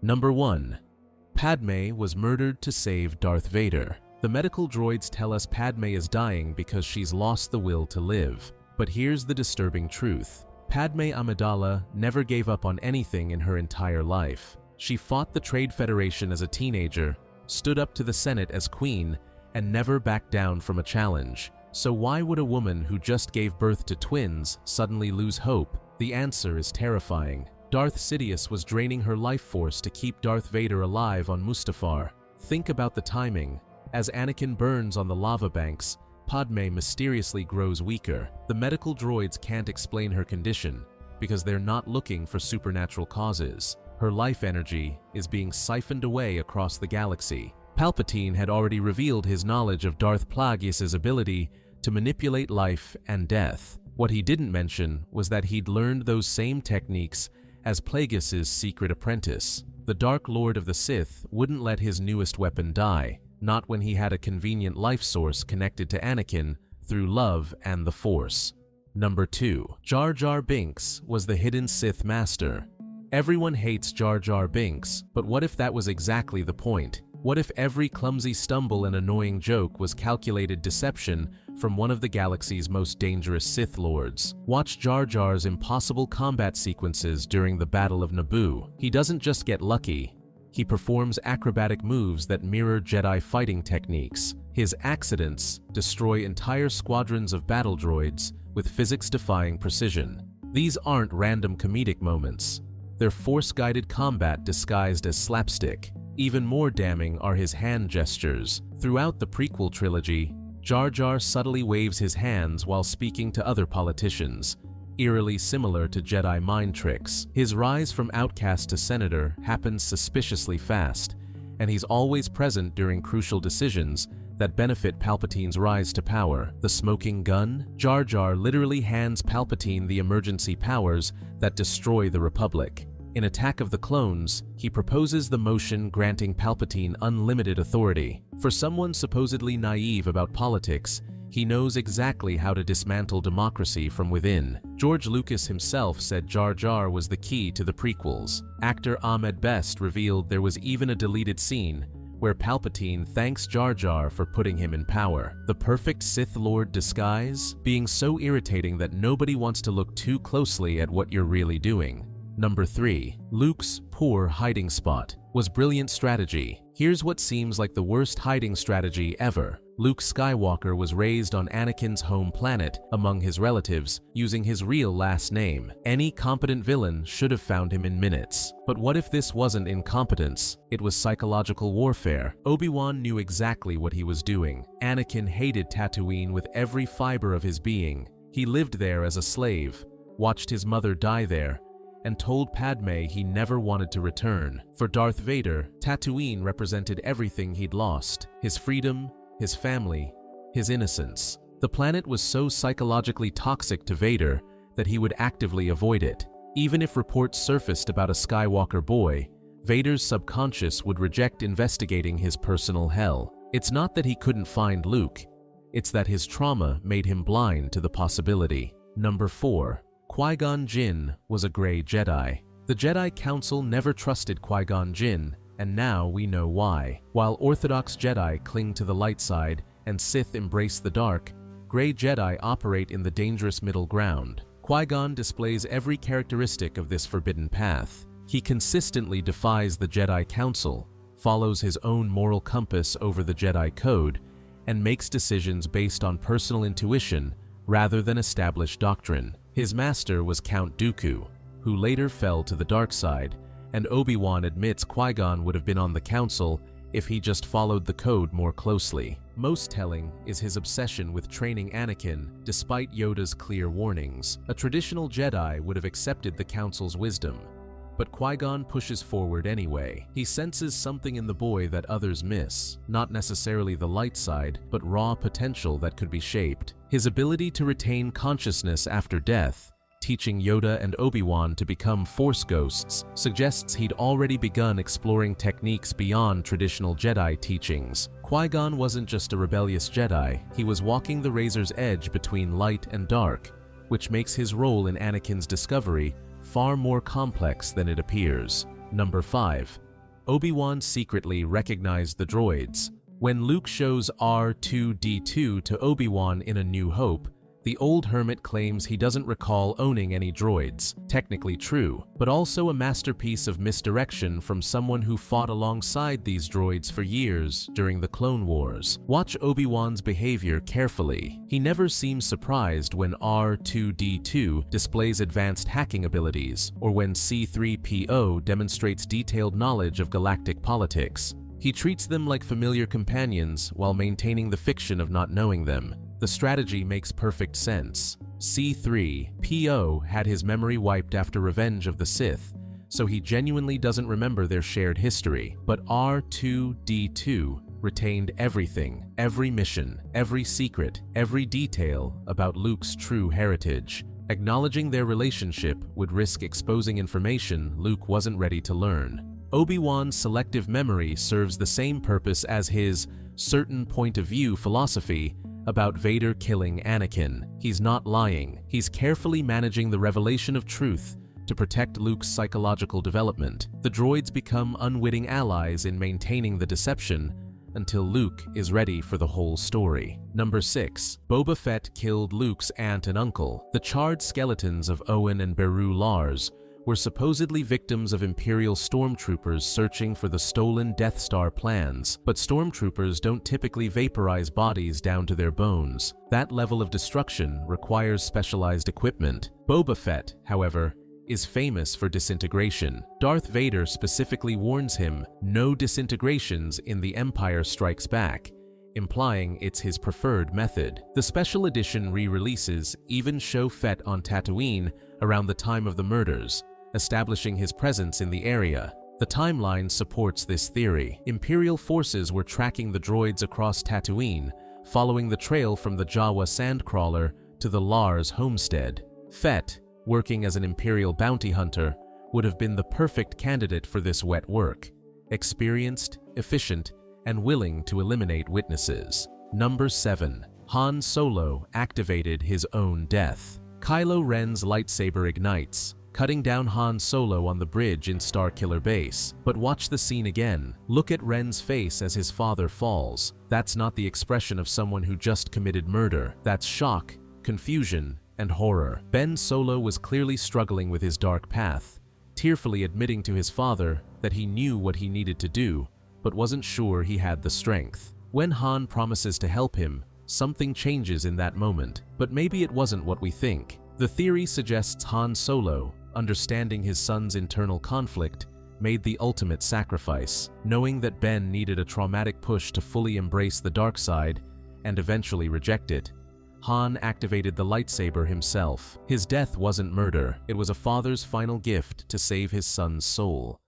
Number 1. Padme was murdered to save Darth Vader. The medical droids tell us Padme is dying because she's lost the will to live. But here's the disturbing truth. Padme Amidala never gave up on anything in her entire life. She fought the Trade Federation as a teenager, stood up to the Senate as queen, and never backed down from a challenge. So why would a woman who just gave birth to twins suddenly lose hope? The answer is terrifying. Darth Sidious was draining her life force to keep Darth Vader alive on Mustafar. Think about the timing. As Anakin burns on the lava banks, Padme mysteriously grows weaker. The medical droids can't explain her condition because they're not looking for supernatural causes. Her life energy is being siphoned away across the galaxy. Palpatine had already revealed his knowledge of Darth Plagueis' ability to manipulate life and death. What he didn't mention was that he'd learned those same techniques as Plagueis' secret apprentice. The Dark Lord of the Sith wouldn't let his newest weapon die, not when he had a convenient life source connected to Anakin through love and the Force. Number 2. Jar Jar Binks was the hidden Sith master. Everyone hates Jar Jar Binks, but what if that was exactly the point? What if every clumsy stumble and annoying joke was calculated deception from one of the galaxy's most dangerous Sith Lords? Watch Jar Jar's impossible combat sequences during the Battle of Naboo. He doesn't just get lucky, he performs acrobatic moves that mirror Jedi fighting techniques. His accidents destroy entire squadrons of battle droids with physics-defying precision. These aren't random comedic moments. They're Force-guided combat disguised as slapstick. Even more damning are his hand gestures. Throughout the prequel trilogy, Jar Jar subtly waves his hands while speaking to other politicians, eerily similar to Jedi mind tricks. His rise from outcast to senator happens suspiciously fast, and he's always present during crucial decisions that benefit Palpatine's rise to power. The smoking gun? Jar Jar literally hands Palpatine the emergency powers that destroy the Republic. In Attack of the Clones, he proposes the motion granting Palpatine unlimited authority. For someone supposedly naive about politics, he knows exactly how to dismantle democracy from within. George Lucas himself said Jar Jar was the key to the prequels. Actor Ahmed Best revealed there was even a deleted scene where Palpatine thanks Jar Jar for putting him in power. The perfect Sith Lord disguise? Being so irritating that nobody wants to look too closely at what you're really doing. Number 3. Luke's poor hiding spot was brilliant strategy. Here's what seems like the worst hiding strategy ever. Luke Skywalker was raised on Anakin's home planet among his relatives using his real last name. Any competent villain should have found him in minutes. But what if this wasn't incompetence? It was psychological warfare. Obi-Wan knew exactly what he was doing. Anakin hated Tatooine with every fiber of his being. He lived there as a slave, watched his mother die there, and told Padme he never wanted to return. For Darth Vader, Tatooine represented everything he'd lost: his freedom, his family, his innocence. The planet was so psychologically toxic to Vader that he would actively avoid it. Even if reports surfaced about a Skywalker boy, Vader's subconscious would reject investigating his personal hell. It's not that he couldn't find Luke, it's that his trauma made him blind to the possibility. Number 4. Qui-Gon Jinn was a gray Jedi. The Jedi Council never trusted Qui-Gon Jinn, and now we know why. While Orthodox Jedi cling to the light side and Sith embrace the dark, gray Jedi operate in the dangerous middle ground. Qui-Gon displays every characteristic of this forbidden path. He consistently defies the Jedi Council, follows his own moral compass over the Jedi Code, and makes decisions based on personal intuition rather than established doctrine. His master was Count Dooku, who later fell to the dark side, and Obi-Wan admits Qui-Gon would have been on the council if he just followed the code more closely. Most telling is his obsession with training Anakin despite Yoda's clear warnings. A traditional Jedi would have accepted the council's wisdom, but Qui-Gon pushes forward anyway. He senses something in the boy that others miss, not necessarily the light side, but raw potential that could be shaped. His ability to retain consciousness after death, teaching Yoda and Obi-Wan to become Force ghosts, suggests he'd already begun exploring techniques beyond traditional Jedi teachings. Qui-Gon wasn't just a rebellious Jedi, he was walking the razor's edge between light and dark, which makes his role in Anakin's discovery far more complex than it appears. Number 5. Obi-Wan secretly recognized the droids. When Luke shows R2-D2 to Obi-Wan in A New Hope, the old hermit claims he doesn't recall owning any droids. Technically true, but also a masterpiece of misdirection from someone who fought alongside these droids for years during the Clone Wars. Watch Obi-Wan's behavior carefully. He never seems surprised when R2-D2 displays advanced hacking abilities, or when C-3PO demonstrates detailed knowledge of galactic politics. He treats them like familiar companions while maintaining the fiction of not knowing them. The strategy makes perfect sense. C-3PO had his memory wiped after Revenge of the Sith, so he genuinely doesn't remember their shared history. But R2-D2 retained everything, every mission, every secret, every detail about Luke's true heritage. Acknowledging their relationship would risk exposing information Luke wasn't ready to learn. Obi-Wan's selective memory serves the same purpose as his certain point of view philosophy about Vader killing Anakin. He's not lying. He's carefully managing the revelation of truth to protect Luke's psychological development. The droids become unwitting allies in maintaining the deception until Luke is ready for the whole story. Number 6. Boba Fett killed Luke's aunt and uncle. The charred skeletons of Owen and Beru Lars were supposedly victims of Imperial stormtroopers searching for the stolen Death Star plans, but stormtroopers don't typically vaporize bodies down to their bones. That level of destruction requires specialized equipment. Boba Fett, however, is famous for disintegration. Darth Vader specifically warns him, no disintegrations in The Empire Strikes Back, implying it's his preferred method. The special edition re-releases even show Fett on Tatooine around the time of the murders, establishing his presence in the area. The timeline supports this theory. Imperial forces were tracking the droids across Tatooine, following the trail from the Jawa sandcrawler to the Lars homestead. Fett, working as an Imperial bounty hunter, would have been the perfect candidate for this wet work. Experienced, efficient, and willing to eliminate witnesses. Number 7. Han Solo activated his own death. Kylo Ren's lightsaber ignites, cutting down Han Solo on the bridge in Starkiller Base. But watch the scene again. Look at Ren's face as his father falls. That's not the expression of someone who just committed murder. That's shock, confusion, and horror. Ben Solo was clearly struggling with his dark path, tearfully admitting to his father that he knew what he needed to do, but wasn't sure he had the strength. When Han promises to help him, something changes in that moment, but maybe it wasn't what we think. The theory suggests Han Solo, understanding his son's internal conflict, made the ultimate sacrifice. Knowing that Ben needed a traumatic push to fully embrace the dark side and eventually reject it, Han activated the lightsaber himself. His death wasn't murder, it was a father's final gift to save his son's soul.